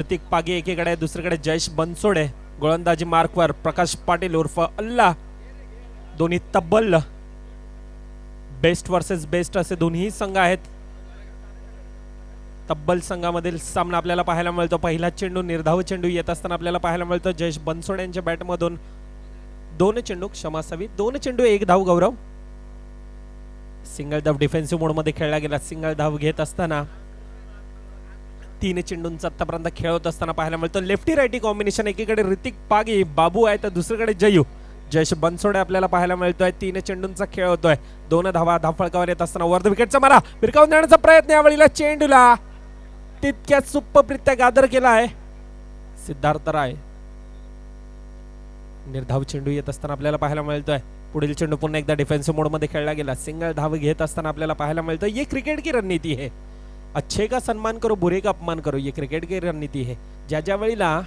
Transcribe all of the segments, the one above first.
प्रतीक पागे एकीकडे दुसरीकडे जयेश बनसोडे. गोलंदाजी मार्कवर प्रकाश पाटील उर्फ अल्ला. दोन्ही तब्बल बेस्ट वर्सेस बेस्ट असे दोन्ही संघ आहेत. तब्बल संघामधील सामना आपल्याला पाहायला मिळतो. पहिला चेंडू निर्धाव चेंडू येत असताना आपल्याला पाहायला मिळतो जयेश बनसोडे यांच्या बॅटमधून. 2 चेंडू क्षमा असावी, 2 चेंडू 1 धाव. गौरव सिंगल धाव डिफेन्सिव्ह मोड मध्ये खेळला गेला. सिंगल धाव घेत असताना 3 चेंडूंचा आतापर्यंत खेळ होत असताना पाहायला मिळतो. Lefty righty combination. एकीकडे ऋतिक पागी बाबू आहे तर दुसरीकडे जयेश बनसोडे आपल्याला पाहायला मिळतोय. 3 चेंडूंचा खेळ होतोय. 2 धावा धावफळकावर येत असताना वर्ध विकेटचा मारा भिरकावून देण्याचा प्रयत्न. यावेळीला चेंडूला तितक्या सुप्परित्या गादर केला आहे सिद्धार्थ राय. निर्धाव चेंडू येत असताना आपल्याला पाहायला मिळतोय. पुढील चेंडू पुन्हा एकदा डिफेन्सिव्ह मोड मध्ये खेळला गेला. सिंगल धाव घेत असताना आपल्याला पाहायला मिळतं. ये क्रिकेट की रणनीती है, अच्छे का सन्मान करो बुरे का अपमान करो, ये क्रिकेट की रणनीती है. ज्या वेळेला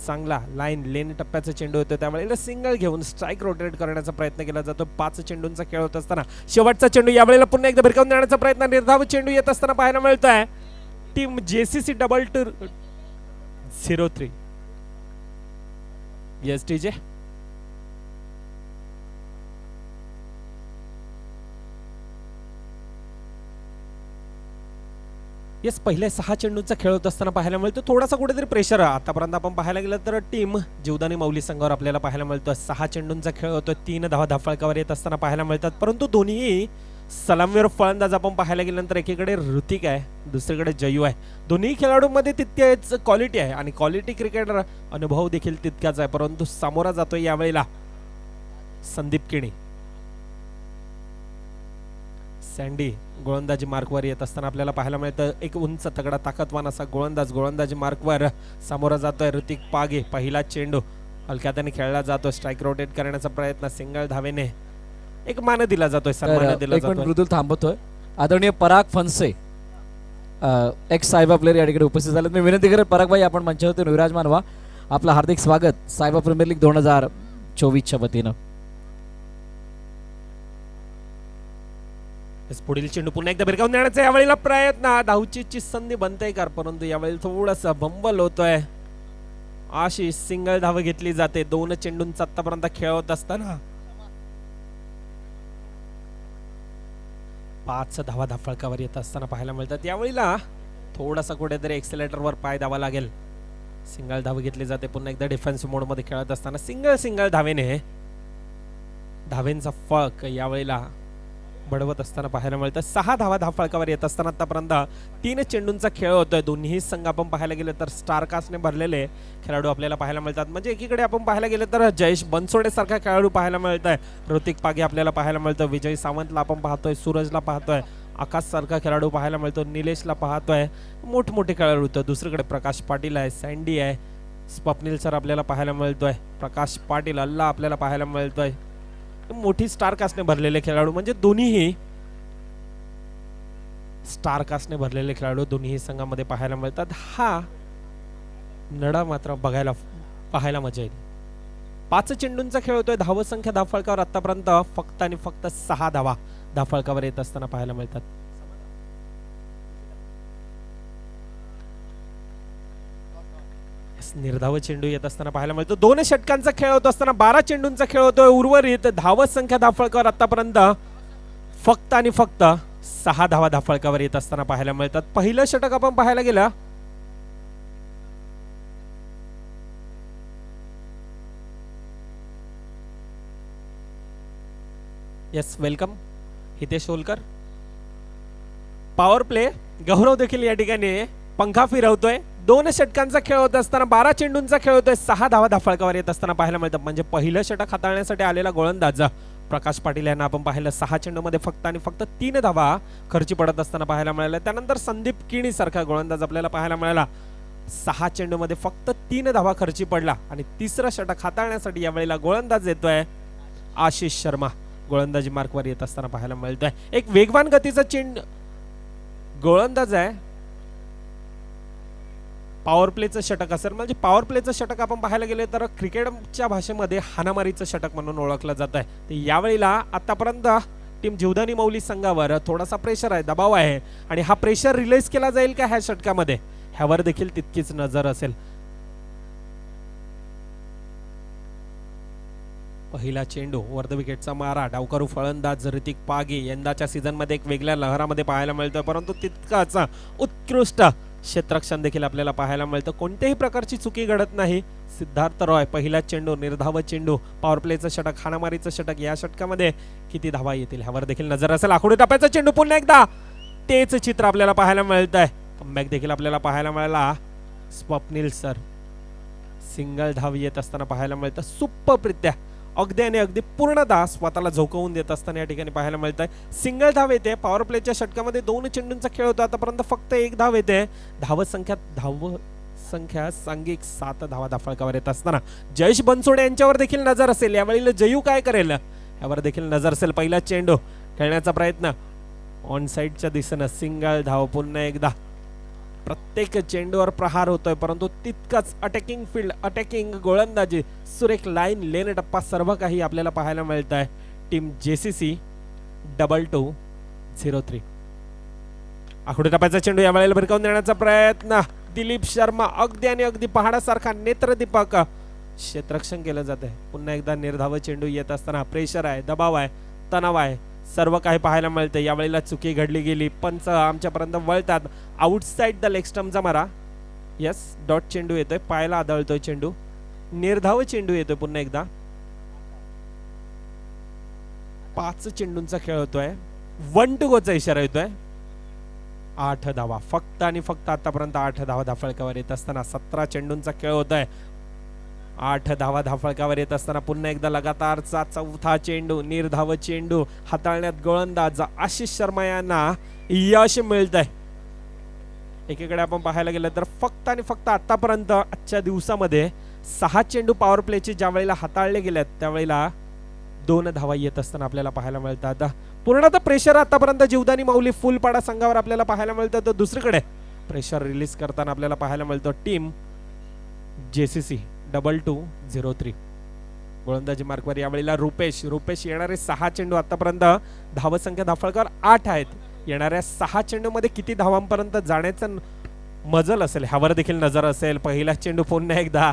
चांगला लेन टप्प्याचा चेंडू होतो त्यावेळेला सिंगल घेऊन स्ट्राइक रोटेट करण्याचा प्रयत्न केला जातो. 5 चेंडूंचा खेळ होत असताना शेवटचा चेंडू यावेळेला पुन्हा एकदा भिरकावून देण्याचा प्रयत्न. निर्धाव चेंडू येत असताना पाहायला मिळतोय. Team JCC 2203 yes TJ. Yes पहिले 6 चेंडूंचा खेळ होत असताना पाहायला मिळतो थोडासा कुठेतरी प्रेशर. आतापर्यंत आपण पाहायला गेलं तर टीम जीवदानी मौली संघावर आपल्याला पाहायला मिळतो. 6 चेंडूंचा खेळ होतो. 3 धावा धावफळकावर येत असताना पाहायला मिळतात. परंतु दोन्ही सलामीवर फलंदाज आपण पाहायला गेल्यानंतर एकीकडे ऋतिक आहे दुसरीकडे जयू आहे. दोन्ही खेळाडूंमध्ये तितकेच क्वालिटी आहे आणि क्वालिटी क्रिकेटर अनुभव देखील तितकाच आहे. परंतु सामोरा जातोय यावेळेला संदीप किणी. सँडी गोलंदाजी मार्कवर येत असताना आपल्याला पाहायला मिळतं. एक उंच तगडा ताकदवान असा गोलंदाजी मार्कवर सामोरा जातोय ऋतिक पागे. पहिला चेंडू हलक्याने खेळला जातो. स्ट्राइक रोटेट करण्याचा प्रयत्न. सिंगल धावेने एक मान दिला जातोय, सन्मान दिला जातोय. मृदुल थांबतोय. आदरणीय पराग फनसे एक्स सायबा प्लेयर या ठिकाणी उपस्थित झालेत. मी विनंती करेन पराग भाई आपण मंचावरती विराजमान व्हा. आपलं हार्दिक स्वागत सायबा प्रीमियर लीग 2024च्या वतीनं. पुढील चेंडू पुन्हा एकदा भिरकावून देण्याचा यावेळेला प्रयत्न. धावची संधी बनते का, परंतु यावेळी थोडासा बंबल होतोय. अशी सिंगल धाव घेतली जाते. 2 चेंडूंचा आतापर्यंत खेळ होत असताना 5 धावा धावफळकावर येत असताना पाहायला मिळतात. यावेळीला थोडासा कुठेतरी एक्सेलेटरवर पाय द्यावा लागेल. सिंगल धाव घेतली जाते. पुन्हा एकदा डिफेन्सिव्ह मोड मध्ये खेळत असताना सिंगल धावेने धावेंचा फळक यावेळेला बडवत असताना पाहायला मिळतं. 6 धावा धावफळकावर येत असताना आतापर्यंत 3 चेंडूंचा खेळ होतोय. दोन्ही संघ आपण पाहायला गेले तर स्टार कास्टने भरलेले खेळाडू आपल्याला पाहायला मिळतात. म्हणजे एकीकडे आपण पाहायला गेले तर जयेश बनसोडे सारखा खेळाडू पाहायला मिळत आहे. ऋतिक पागे आपल्याला पाहायला मिळतं. विजय सावंतला आपण पाहतोय. सूरजला पाहतोय. आकाश सारखा खेळाडू पाहायला मिळतो. निलेशला पाहतोय. मोठमोठे खेळाडू होतं. दुसरीकडे प्रकाश पाटील आहे, सँडी आहे, स्वप्नील सर आपल्याला पाहायला मिळतोय. प्रकाश पाटील अल्ला आपल्याला पाहायला मिळतोय. मोठी स्टार कास्टने भरलेले खेळाडू म्हणजे दोन्हीही स्टार कास्टने भरलेले खेळाडू दोन्ही संघामध्ये पाहायला मिळतात. हा नडा मात्र पाहायला मजा येईल. 5 चेंडूंचा खेळ होतोय. धावसंख्या धावफळकावर आतापर्यंत फक्त आणि फक्त 6 धावा धावफळकावर येत असताना पाहायला मिळतात. निर्धाव चेंडू येत असताना पाहायला मिळतो. 2 षटकांचा खेळ होत असताना 12 चेंडूंचा खेळ होतोय. उर्वरित धावसंख्या धावफळकावर आतापर्यंत फक्त आणि फक्त 6 धावा धावफळकावर येत असताना पाहायला मिळतात. पहिलं षटक आपण पाहायला गेलं yes welcome Hitesh Holkar. Power play Gaurav देखील या ठिकाणी पंखा फिरवतोय. 2 षटकांचा खेळ होत असताना 12 चेंडूंचा खेळ होतोय. 6 धावा धावफळकावर येत असताना पाहायला मिळतं. म्हणजे पहिलं षटक हाताळण्यासाठी आलेला गोलंदाज प्रकाश पाटील यांना आपण पाहिलं. 6 चेंडूमध्ये फक्त आणि फक्त 3 धावा खर्ची पडत असताना पाहायला मिळाल्या. त्यानंतर संदीप किणी सारखा गोलंदाज आपल्याला पाहायला मिळाला. 6 चेंडूमध्ये फक्त 3 धावा खर्ची पडला आणि तिसरं षटक हाताळण्यासाठी यावेळेला गोलंदाज येतोय आशिष शर्मा. गोलंदाजी मार्कवर येत असताना पाहायला मिळतोय. एक वेगवान गतीचा गोलंदाज आहे. पॉवर प्लेचं षटक असेल म्हणजे पॉवर प्लेचं षटक आपण पाहायला गेले तर क्रिकेटच्या भाषेमध्ये हाणामारीचं षटक म्हणून ओळखलं जात आहे. यावेळेला आतापर्यंत टीम जीवदानी मौली संघावर थोडासा प्रेशर आहे, दबाव आहे आणि हा प्रेशर रिलीज केला जाईल का ह्या षटकामध्ये ह्यावर देखील तितकीच नजर असेल. पहिला चेंडू वर्ध विकेटचा मारा, डावकरू फलंदाज ऋतिक पागी यंदाच्या सीझन मध्ये एक वेगळ्या लहरामध्ये पाहायला मिळतोय, परंतु तितकाच उत्कृष्ट क्षेत्ररक्षण देखील आपल्याला पाहायला मिळतं. कोणत्याही प्रकारची चुकी घडत नाही. सिद्धार्थ रॉय पहिला चेंडू, निर्धाव चेंडू, पॉवर प्लेचं षटक, हाणामारीचं षटक, या षटकामध्ये किती धावा येतील ह्यावर देखील नजर असेल. आखुडी टप्प्याचा चेंडू पुन्हा एकदा तेच चित्र आपल्याला पाहायला मिळतंय. कमबॅक देखील आपल्याला पाहायला मिळाला. स्वप्नील सर सिंगल धाव येत असताना पाहायला मिळतं. सुप्परित्या अगदी आणि अगदी पूर्णतः स्वतःला झोकवून देत असताना या ठिकाणी पाहायला मिळत आहे. सिंगल धाव येते. पॉवर प्लेच्या षटकामध्ये 2 चेंडूंचा खेळ होता, आतापर्यंत फक्त 1 धाव येते. धाव संख्या सांघिक 7 धावा धाफळकावर येत असताना जयेश बनसोडे यांच्यावर देखील नजर असेल. यावेळी जयू काय करेल यावर देखील नजर असेल. पहिला चेंडू खेळण्याचा प्रयत्न ऑन साइडच्या दिशेनं, सिंगल धाव पुन्हा एकदा. प्रत्येक चेंडूवर प्रहार होतोय, परंतु तितकंच अटॅकिंग फील्ड, अटॅकिंग गोलंदाजी, सुरेख लाईन, लेन टप्पा सर्व काही आपल्याला पाहायला मिळत आहे. Team JCC 2203. आखुडी टप्प्याचा चेंडू या वेळेला भिरकावून देण्याचा प्रयत्न. दिलीप शर्मा अगदी आणि अगदी पहाडासारखा नेत्रदीपक क्षेत्ररक्षण केलं जात आहे. पुन्हा एकदा निर्धाव चेंडू येत असताना प्रेशर आहे, दबाव आहे, तणाव आहे, सर्व काही पाहायला मिळतं. यावेळेला चुकी घडली गेली. पंच आमच्यापर्यंत वळतात. आउटसाइड द लेग स्टंपचा मारा. यस, डॉट चेंडू येतोय, पायाला आदळतोय चेंडू. निर्धाव चेंडू येतोय पुन्हा एकदा. 5 चेंडूंचा खेळ होतोय. 1 to go चा इशारा येतोय. 8 धावा फक्त आणि फक्त आतापर्यंत 8 धावा धाफळकावर येत असताना 17 चेंडूंचा खेळ होतोय. 8 धावा धाफळकावर येत असताना पुन्हा एकदा लगातारचा 4था चेंडू, निर्धाव चेंडू हाताळण्यात गोलंदाज आशिष शर्मा यांना यश मिळत आहे. एकीकडे आपण पाहायला गेलं तर फक्त आणि फक्त आतापर्यंत आजच्या दिवसामध्ये 6 चेंडू पॉवर प्लेचे ज्या वेळेला हाताळले गेलेत त्यावेळेला 2 धावा येत असताना आपल्याला पाहायला मिळतात. पूर्णतः प्रेशर आतापर्यंत जीवदानी माऊली फुलपाडा संघावर आपल्याला पाहायला मिळतं. तर दुसरीकडे प्रेशर रिलीज करताना आपल्याला पाहायला मिळतं टीम JCC 2203. गोलंदाजी मार्कवर यावेळेला रुपेश येणारे 6 चेंडू, आतापर्यंत धावसंख्या धाफळकर 8 आहेत. येणाऱ्या 6 चेंडूमध्ये किती धावांपर्यंत जाण्याचं मजल असेल ह्यावर देखील नजर असेल. पहिला चेंडू पुन्हा एकदा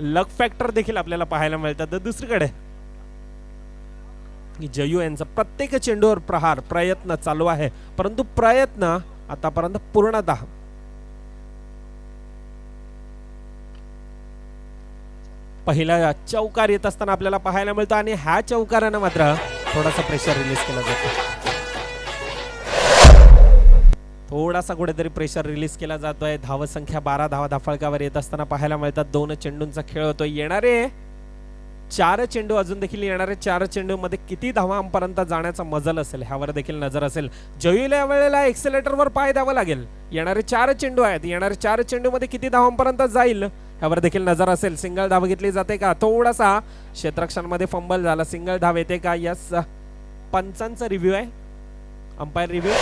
लक फॅक्टर देखील आपल्याला पाहायला मिळतात. तर दुसरीकडे जयू यांचा प्रत्येक चेंडूवर प्रहार, प्रयत्न चालू आहे, परंतु प्रयत्न आतापर्यंत पूर्णतः पहिला चौकार येत असताना आपल्याला पाहायला मिळतं आणि ह्या चौकारानं मात्र थोडासा प्रेशर रिलीज केला जातो. थोडासा कुठेतरी प्रेशर रिलीज केला जातोय. धावसंख्या 12 धावा धाफळकावर येत असताना पाहायला मिळतात. 2 चेंडूंचा खेळ होतोय. येणारे 4 चेंडू, अजून देखील येणारे 4 चेंडू मध्ये किती धावांपर्यंत जाण्याचा मजल असेल ह्यावर देखील नजर असेल. जयूला या वेळेला एक्सेलेटरवर पाय द्यावा लागेल. येणारे 4 चेंडू आहेत. येणारे 4 चेंडू मध्ये किती धावांपर्यंत जाईल ह्यावर देखील नजर असेल. सिंगल धाव घेतली जाते का? थोडासा क्षेत्ररक्षणामध्ये फंबल झाला. सिंगल धाव येते का? यस. पंचांचा रिव्ह्यू आहे, अंपायर रिव्ह्यू.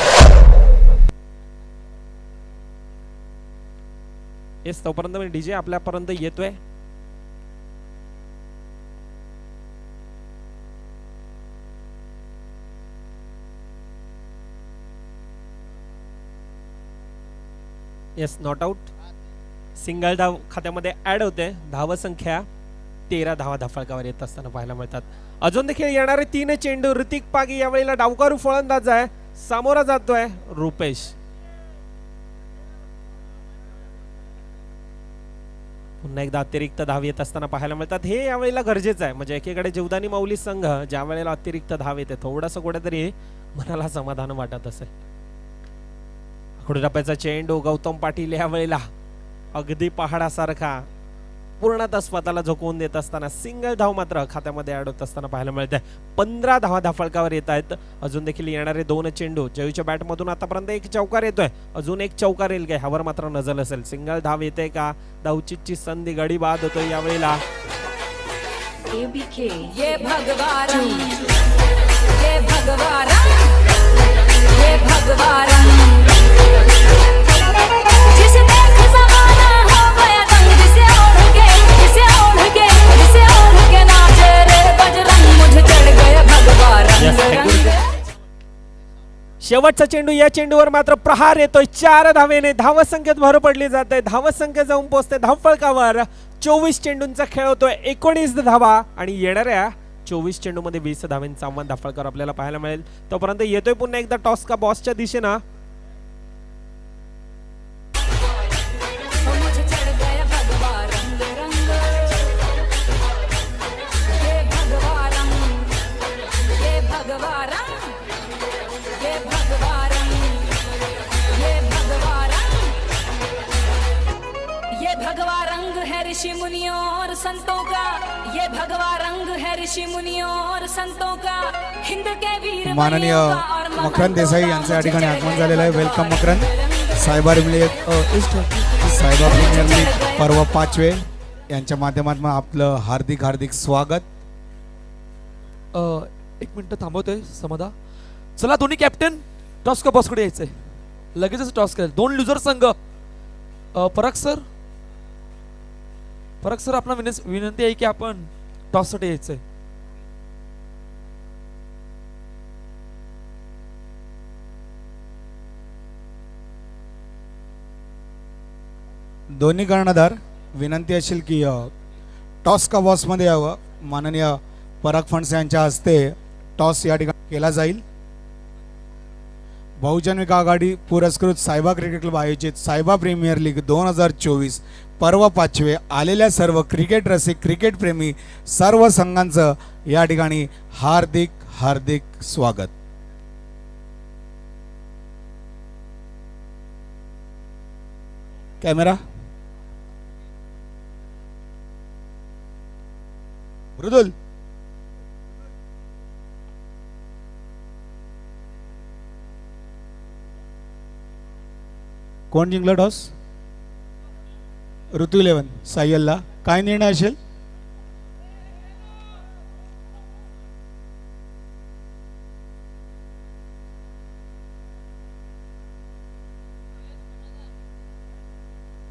येस, तोपर्यंत मी डीजे आपल्यापर्यंत येतोय. Yes, not out. सिंगल धाव खात्यामध्ये ऍड होते. धावसंख्या 13 धावा धाफळकावर येत असताना पाहायला मिळतात. अजून देखील येणारे 3 चेंडू. ऋतिक पागी यावेळेला डावकारू फलंदाज आहे, सामोरा जातोय रुपेश. पुन्हा एकदा अतिरिक्त धाव येत असताना पाहायला मिळतात. हे यावेळेला गरजेचं आहे. म्हणजे एकीकडे जीवदानी माऊली संघ ज्या वेळेला अतिरिक्त धाव येते थोडंसं कुठेतरी मनाला समाधान वाटत असेल. आखुडी टप्प्याचा चेंडू. गौतम पाटील यावेळेला अगदी पहाडासारखा पूर्णतः स्वतःला झोकवून देत असताना सिंगल धाव मात्र खात्यामध्ये ऍड होत असताना पाहायला मिळते. 15 धावा धाफळकावर येत आहेत. अजून देखील येणारे 2 चेंडू. जयूच्या बॅटमधून आतापर्यंत 1 चौकार येतोय. अजून 1 चौकार येईल का ह्यावर मात्र नजर असेल. सिंगल धाव येते का? धावचीची संधी गडी बाद होतोय यावेळेला. शेवटचा चेंडू, या चेंडूवर मात्र प्रहार येतोय 4 धावेने. धावसंख्येत भर पडली जाते, धावसंख्या जाऊन पोहोचते धावफलकावर. 24 चेंडूंचा खेळ होतोय, 19 धावा आणि येणाऱ्या 24 चेंडूमध्ये 20 धावांचं आव्हान धावफलकावर आपल्याला पाहायला मिळेल. तोपर्यंत येतोय पुन्हा एकदा टॉस का बॉसच्या दिशेनं. भगवा रंग है ऋषि मुनियों और संतों का, ये भगवा रंग है ऋषि मुनियों और संतों का, हिंद के वीर माननीय मकरंद देसाई यांचं या ठिकाणी आगमन झालेलं आहे. वेलकम मकरंद. सायबा प्रीमियर लीग पर्व 5वे यांच्या माध्यमातून आपलं हार्दिक हार्दिक स्वागत. एक मिनिट थांबवतोय समाधा. चला दोन्ही कॅप्टन टॉस का बॉसकडे यायचंय, लगेचच टॉस करेल. 2 लुजर संघ. पराग सर आपला विनंती आहे की आपण टॉस साठी यायचंय. दोन्ही कर्णधार विनंती असेल की टॉस का बॉस मध्ये यावं. माननीय पराग फणसे यांच्या हस्ते टॉस या ठिकाणी केला जाईल. बहुजन विकास आघाडी पुरस्कृत सायबा क्रिकेट क्लब आयोजित सायबा प्रीमियर लीग 2024 पर्व 5वे आलेल्या सर्व क्रिकेट रसिक, क्रिकेट प्रेमी सर्व संघांचं या ठिकाणी हार्दिक हार्दिक स्वागत. कॅमेरा मृदुल. कोण जिंकलं टॉस? ऋतू 11 सायलला. काय निर्णय असेल?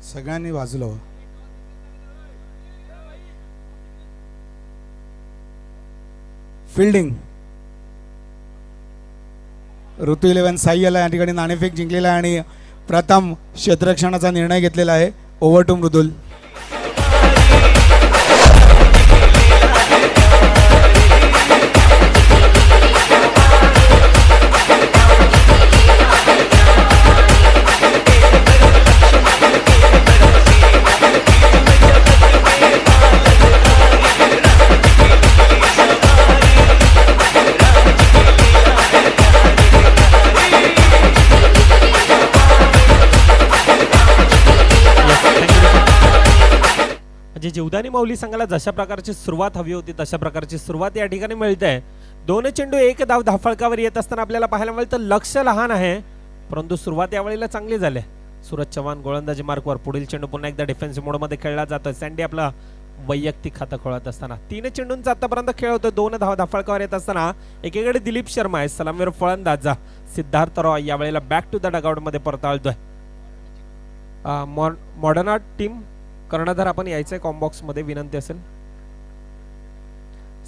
सगळ्यांनी वाजलो. फिल्डिंग ऋतू 11 सायलला या ठिकाणी नाणेफेक जिंकलेला आहे आणि प्रथम क्षेत्ररक्षणाचा निर्णय घेतलेला आहे. ओव्हर टू मृदुल. जीवदानी माऊली संघाला जशा प्रकारची सुरुवात हवी होती तशा प्रकारची सुरुवात या ठिकाणी मिळते. 2 चेंडू 1 धाव धावफलकावर येत असताना आपल्याला पाहायला मिळतं लक्ष लहान आहे, परंतु सुरुवात यावेळेला चांगली झाली. सूरज चव्हाण गोलंदाजी मार्कवर. पुढील चेंडू पुन्हा एकदा डिफेन्सिव्ह मोडमध्ये खेळला जातोय. सँडी आपला वैयक्तिक खातं खोळत असताना 3 चेंडूंचा आतापर्यंत खेळ होतोय. 2 धाव धावफलकावर येत असताना एकीकडे दिलीप शर्मा आहे, सलामीवर फलंदाज सिद्धार्थ रॉय यावेळेला बॅक टू द डगआउट मध्ये परताळतोय. मॉडर्न टीम कर्णधार आपण यायचंय कॉम्बॉक्स मध्ये, विनंती असेल.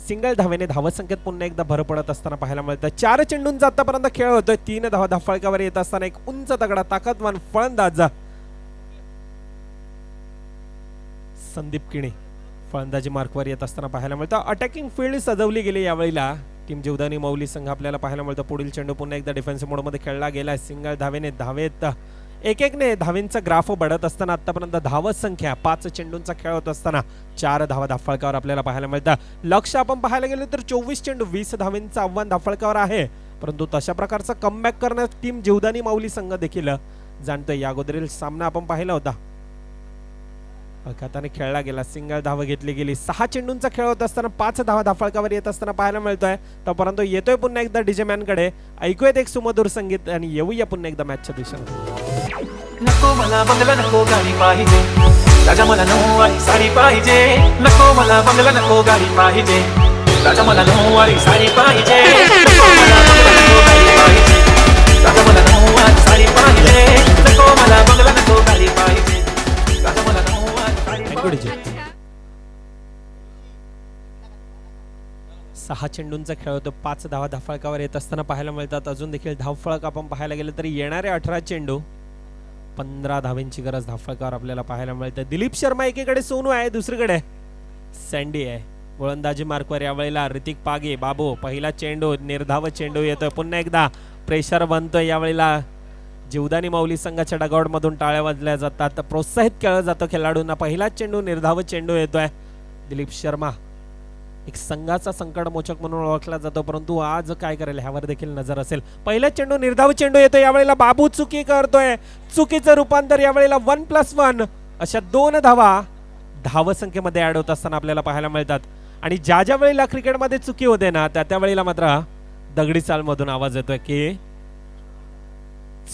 सिंगल धावेने धावसंख्येत पुन्हा एकदा भर पडत असताना पाहायला मिळतं. 4 चेंडूंचा आतापर्यंत खेळ होतोय. 3 धाव धावफलकावर येत असताना एक उंच तगडा ताकदवान फलंदाज संदीप किणी फलंदाजी मार्कवर येत असताना पाहायला मिळतं. अटॅकिंग फील्ड सजवली गेली यावेळेला टीम जीवदानी माऊली संघ आपल्याला पाहायला मिळतं. पुढील चेंडू पुन्हा एकदा डिफेन्सिव्ह मोडमध्ये खेळला गेलाय. सिंगल धावेने धावेत एक-एकने धावेंचा ग्राफ बढ़त असताना आतापर्यंत धाव संख्या 5 चेंडूंचा खेळ होत असताना 4 धावा धावफलकावर आपल्याला पाहायला मिळतं. लक्ष आपण पाहायला गेलो तर 24 चेंडू 20 धावेंचं आव्हान धावफलकावर आहे, परंतु तशा प्रकारचं कमबॅक करण्यास टीम जीवदानी माऊली संघ देखील जाणतोय. या अगोदरील सामना आपण पाहिला होता, अखाताने खेळला गेला. सिंगल धाव घेतली गेली. 6 चेंडूंचा खेळ होत असताना 5 धावा धावफलकावर येत असताना पाहायला मिळतोय. तोपर्यंत येतोय पुन्हा एकदा डीजे मॅन कडे. ऐकूयात एक सुमधुर संगीत आणि येऊया पुन्हा एकदा मॅचच्या दिशेने. नको मला बंगला नको गाडी पाहिजे, राजा मला नऊवारी साडी पाहिजे. नको मला बंगला नको गाडी पाहिजे, राजा मला नऊवारी साडी पाहिजे. नको मला बंगला नको गाडी पाहिजे, राजा मला नऊवारी साडी पाहिजे. नको मला बंगला नको गाडी पाहिजे, राजा मला नऊवारी साडी पाहिजे. 6 चेंडूंचा खेळ होतो. 5 धावा धावफलकावर येत असताना पाहायला मिळतात. अजून देखील धावफलक आपण पाहायला गेलं तरी येणारे 18 चेंडू 15 धावांची गरज धावफलकावर आपल्याला पाहायला मिळते. दिलीप शर्मा एकीकडे सोनू आहे, दुसरीकडे सँडी आहे. गोलंदाजी मार्कवर यावेळेला ऋतिक पागे. बाबू पहिला चेंडू निर्धाव चेंडू येतोय. पुन्हा एकदा प्रेशर बनतोय. यावेळेला जीवदानी माऊली संघाच्या डगआउट मधून टाळ्या वाजल्या जातात. प्रोत्साहित केलं जातं खेळाडूंना. पहिला चेंडू निर्धाव चेंडू येतोय. दिलीप शर्मा एक संघाचा संकटमोचक म्हणून ओळखला जातो, परंतु आज काय करेल ह्यावर देखील नजर असेल. पहिला चेंडू निर्धाव चेंडू येतोय. यावेळेला बाबू चुकी करतोय. चुकीचं रूपांतर यावेळेला 1+1 अशा 2 धावा धावसंख्येमध्ये ऍड होत असताना आपल्याला पाहायला मिळतात. आणि ज्या ज्या वेळेला क्रिकेटमध्ये चुकी होते ना त्या वेळेला मात्र दगडी चालमधून आवाज येतोय की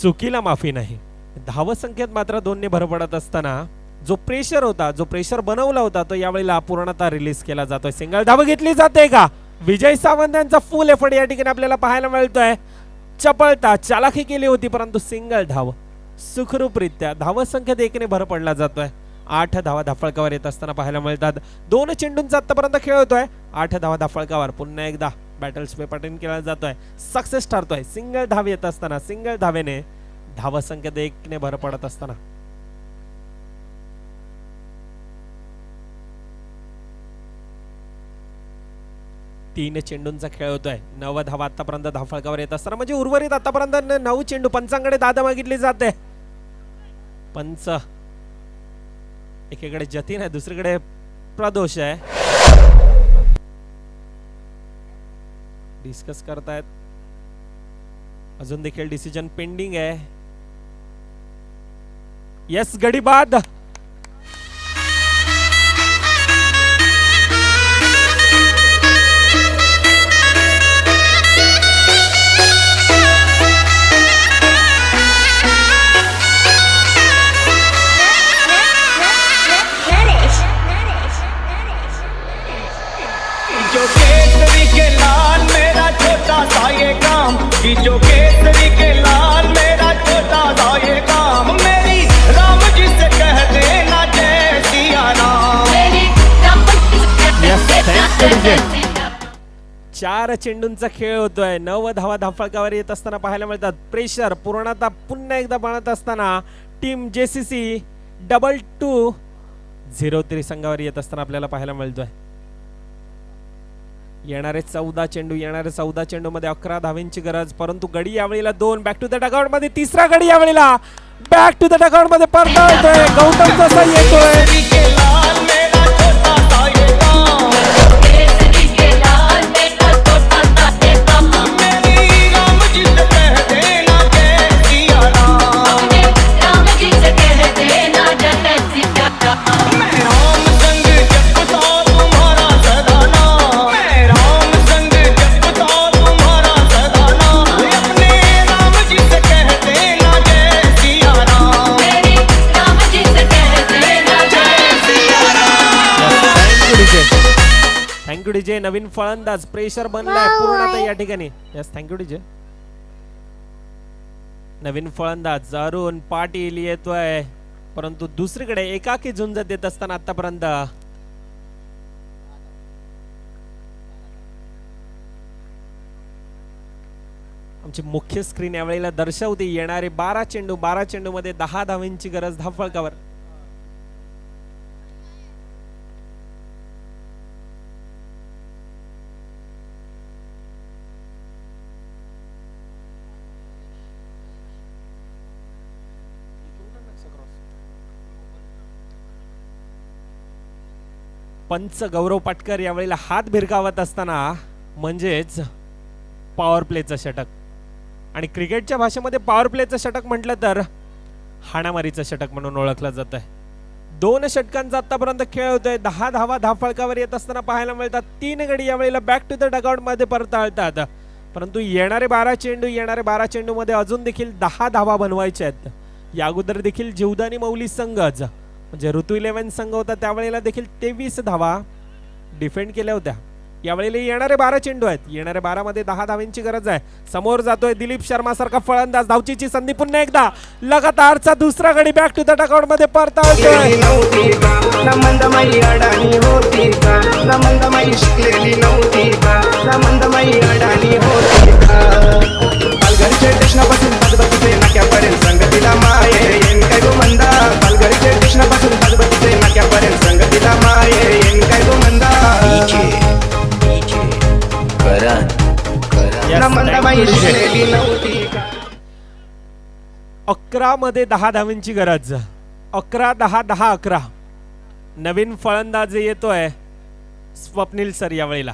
चुकीला माफी नाही. धावसंख्येत मात्र 2 भर पडत असताना जो प्रेशर होता, जो प्रेशर बनवला होता, तो यावेळेला पूर्णतः रिलीज केला जातोय. सिंगल धाव घेतली जाते का? विजय सावंत यांचा फुल एफर्ट या ठिकाणी आपल्याला पाहायला मिळतोय. चपळता चालाखी केली होती, परंतु सिंगल धाव सुखरूपरित्या धावसंख्येत 1 भर पडला जातोय. 8 धावा धावफलकावर येत असताना पाहायला मिळतात. 2 चेंडूंचा आतापर्यंत खेळ होतोय. 8 धावा धावफलकावर पुन्हा एकदा बॅटल्स पेपाटन केला जातोय. सक्सेस ठरतोय. सिंगल धाव येत असताना, सिंगल धावेने धावसंख्येत 1 भर पडत असताना 3 चेंडूंचा खेळ होतोय. 9 धावा आतापर्यंत धावफलकावर येत असताना म्हणजे उर्वरित आतापर्यंत 9 चेंडू. पंचांकडे दादा मागितली जाते. पंच एकीकडे जतीन आहे, दुसरीकडे प्रदोष आहे. डिस्कस करतायत. अजून देखील डिसिजन पेंडिंग आहे. यस गडी बाद. जो केसरी के लाल मेरा छोटा सा ये काम, जो केसरी के लाल मेरा छोटा सा ये काम, मेरी राम जी से कह देना जय सिया राम. चार चेंडूंचा खेळ होतोय. 9 धावा धावफलकावर येत असताना पाहायला मिळतात. प्रेशर पूर्णतः पुन्हा एकदा बनत असताना टीम JCC 22-0 संघावर येत असताना आपल्याला पाहायला मिळतोय. येणारे 14 चेंडू, येणारे 14 चेंडू मध्ये 11 धावांची गरज, परंतु गडी यावेळेला 2. बॅक टू द डगआउट मध्ये तिसरा गडी यावेळेला बॅक टू द डगआउट मध्ये परतवतोय. गौतम जसा येतोय. Thank you DJ. नवीन फलंदाज प्रेशर बनलाय पूर्णतः या ठिकाणी. Yes thank you DJ. नवीन फलंदाज अरुण पाटील येतोय, परंतु दुसरीकडे एकाकी झुंज देत असताना आतापर्यंत आमची मुख्य स्क्रीन यावेळेला दर्शवते येणारे 12 चेंडू. 12 चेंडू मध्ये 10 धावांची गरज धावफलकावर. पंच गौरव पाटकर यावेळेला हात भिरकावत असताना म्हणजेच पॉवर प्लेचं षटक. आणि क्रिकेटच्या भाषेमध्ये पॉवर प्लेचं षटक म्हटलं तर हाणामारीचं षटक म्हणून ओळखलं जात आहे. 2 षटकांचा आतापर्यंत खेळ होतोय. 10 धावा धावफलकावर येत असताना पाहायला मिळतात. 3 गडी यावेळेला बॅक टू द डगआउट मध्ये परतळतात, परंतु येणारे 12 चेंडू मध्ये अजून देखील 10 धावा बनवायच्या आहेत. या अगोदर देखील जीवदानी माऊली संघच म्हणजे ऋतू 11 संघ होता त्यावेळेला देखील 23 धावा डिफेंड केल्या होत्या. यावेळेला येणारे 12 चेंडू आहेत. येणारे 12 मध्ये 10 धावांची गरज आहे. समोर जातोय दिलीप शर्मा सारखा फलंदाज. धावचीची संधी पुन्हा एकदा लगातारचा दुसरा गडी बॅक टू द डगआउट मध्ये परतवतोय. मंदमाई अडाणी होती का ना मंदमाई शिकलेली नव्हती का ना मंदमाई अडाणी होती का पालघरचे कृष्णापासून पदबतीचे नाक्यापर्यंत संगतीला माये येईन काय गो मंदा पालघरचे कृष्णापासून पदबतीचे नाक्यापर्यंत संगतीला माये येईन काय गो मंदा ना मंदमाई शिकलेली नव्हती का 11 मध्ये 10 धावांची गरज 11-10-10-11 नवीन फलंदाज येतोय स्वप्नील सर यावेळेला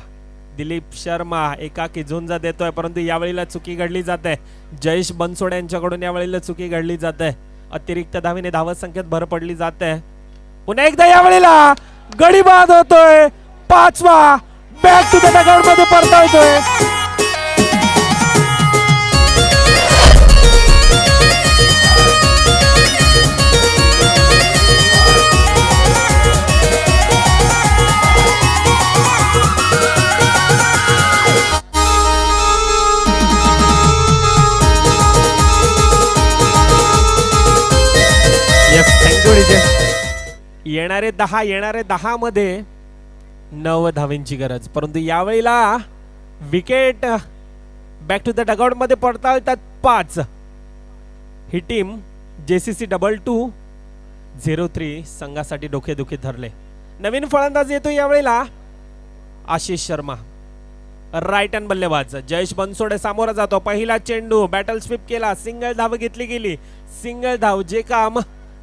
दिलीप शर्मा एकाकी झुंजा देतोय परंतु यावेळेला चुकी घडली जाते जयेश बनसोड यांच्याकडून यावेळेला चुकी घडली जाते अतिरिक्त धावेने धावत संख्येत भर पडली जाते पुन्हा एकदा यावेळेला गडी बाद होतोय 5वा बॅक टू द डगआउट मध्ये परतवतोय येणारे 10 मध्ये 9 धावेंची गरज परंतु यावेळेला wicket back to the dugout मध्ये पडताळतात 5 ही टीम JCC 2203 संघासाठी डोकेदुखी ठरले नवीन फलंदाज येतो यावेळेला आशिष शर्मा राईट हँड बल्लेबाज जयेश बनसोडे सामोरा जातो पहिला चेंडू बॅटल स्वीप केला सिंगल धाव घेतली गेली सिंगल धाव जे काम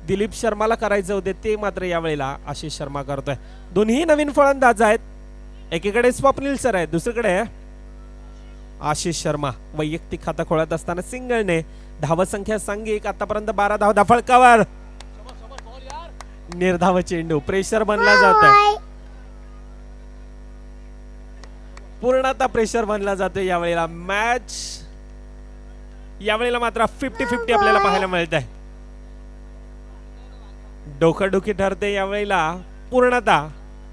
दिलीप शर्माला करायचे होते ते मात्र यावेळेला आशिष शर्मा करतोय दोन्ही नवीन फलंदाज आहेत एकीकडे स्वप्नील सर आहे दुसरीकडे आशिष शर्मा वैयक्तिक खाता खोळत असताना सिंगलने धावसंख्या सांघिक आतापर्यंत 12 धाव फलकावर निर्धाव चेंडू प्रेशर बनला जातोय पूर्णतः प्रेशर बनला जातोय यावेळेला मॅच यावेळेला मात्र 50-50 आपल्याला पाहायला मिळत आहे डोकाडोकी ठरते यावेळेला पूर्णतः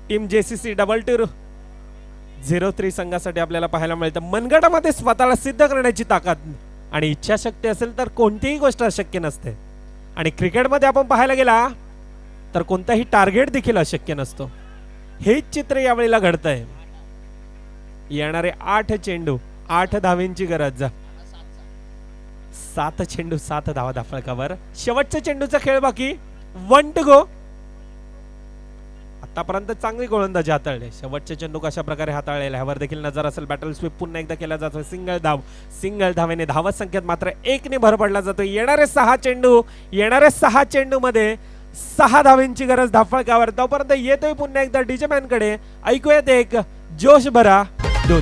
टीम JCC 2203 संघासाठी आपल्याला पाहायला मिळतं मनगटामध्ये स्वतःला सिद्ध करण्याची ताकद आणि इच्छाशक्ती असेल तर कोणतीही गोष्ट अशक्य नसते आणि क्रिकेटमध्ये आपण पाहायला गेला तर कोणताही टार्गेट देखील अशक्य नसतो हेच चित्र यावेळेला घडतंय येणारे 8 चेंडू 8 धावेंची गरज 7 चेंडू 7 धावा धाफळकावर शेवटच्या चेंडूचा खेळ बाकी 1 to go आतापर्यंत चांगली गोलंदाजी हाताळले शेवटचे चेंडू कशा प्रकारे हाताळले ह्यावर देखील नजर असेल बॅटल स्वीप पुन्हा एकदा केला जातो सिंगल धावेने धावत संख्येत मात्र 1 ने भर पडला जातो येणारे 6 चेंडू मध्ये 6 धावेंची गरज धाफळकावर तोपर्यंत येतोय पुन्हा एकदा डीजे मॅन कडे ऐकूयात एक जोश भरा 2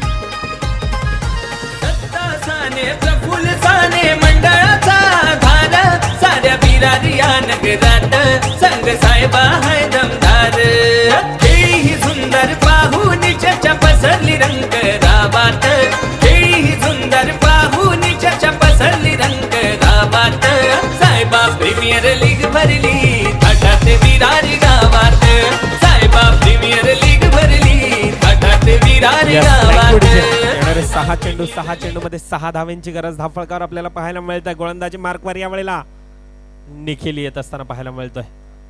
मंडळाचा धार साऱ्या बिरारिया नगरात संग साहेबा हाय दमदार ही सुंदर पाहुणीच्या पसरली रंग राबात ही सुंदर पाहुणीच्या पसरली रंग राबात साहेबा प्रीमियर लीग भरली थाटात विरारी गावात साहेबा प्रीमियर लीग भरली थाटात विरारी गावात 6 चेंडू मध्ये 6 धावेंची गरज धाफळकावर आपल्याला पाहायला मिळतंय गोलंदाजी मार्कवर यावेळेला निखिल येत असताना पाहायला मिळतोय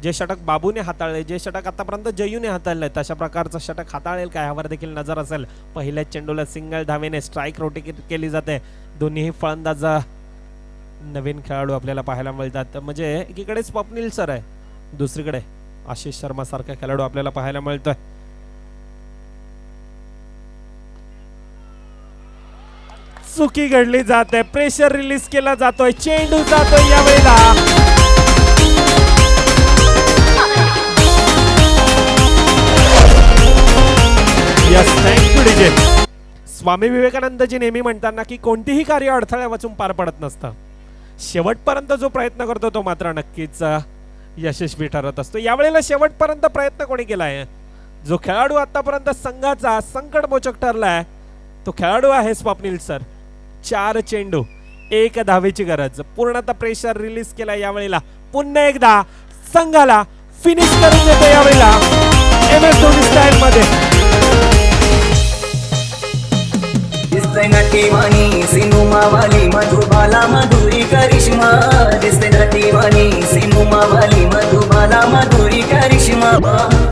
जे षटक बाबूने हाताळले जे षटक आतापर्यंत जयूने हाताळले तशा प्रकारचं षटक हाताळेल का यावर देखील नजर असेल पहिल्या चेंडूला सिंगल धावेने स्ट्राईक रोटेट केली जाते दोन्ही फलंदाज नवीन खेळाडू आपल्याला पाहायला मिळतात म्हणजे एकीकडे स्वप्नील सर आहे दुसरीकडे आशिष शर्मा सारखा खेळाडू आपल्याला पाहायला मिळतोय चुकी घडली जाते प्रेशर रिलीज केला जातोय चेंडू जातोय यावेळेला स्वामी विवेकानंदजी नेहमी म्हणताना की कोणतीही कार्य अडथळ्या वाचून पार पडत नसतं शेवटपर्यंत जो प्रयत्न करतो तो मात्र नक्कीच यशस्वी ठरत असतो यावेळेला शेवटपर्यंत प्रयत्न कोणी केलाय जो खेळाडू आतापर्यंत संघाचा संकटमोचक ठरलाय तो खेळाडू आहे स्वप्नील सर 4 चेंडू 1 धावेची गरज पूर्णतः प्रेशर रिलीज केला यावेळेला पुन्हा एकदा संघाला फिनिश करून देतो यावेळेला MS धोनी स्टाईल मध्ये दिसते नटीवाणी सिनुमावाली मधुबाला मधुरी करिश्मा दिसते नटीवाणी सिनुमावाली मधुबाला मधुरी करिश्मा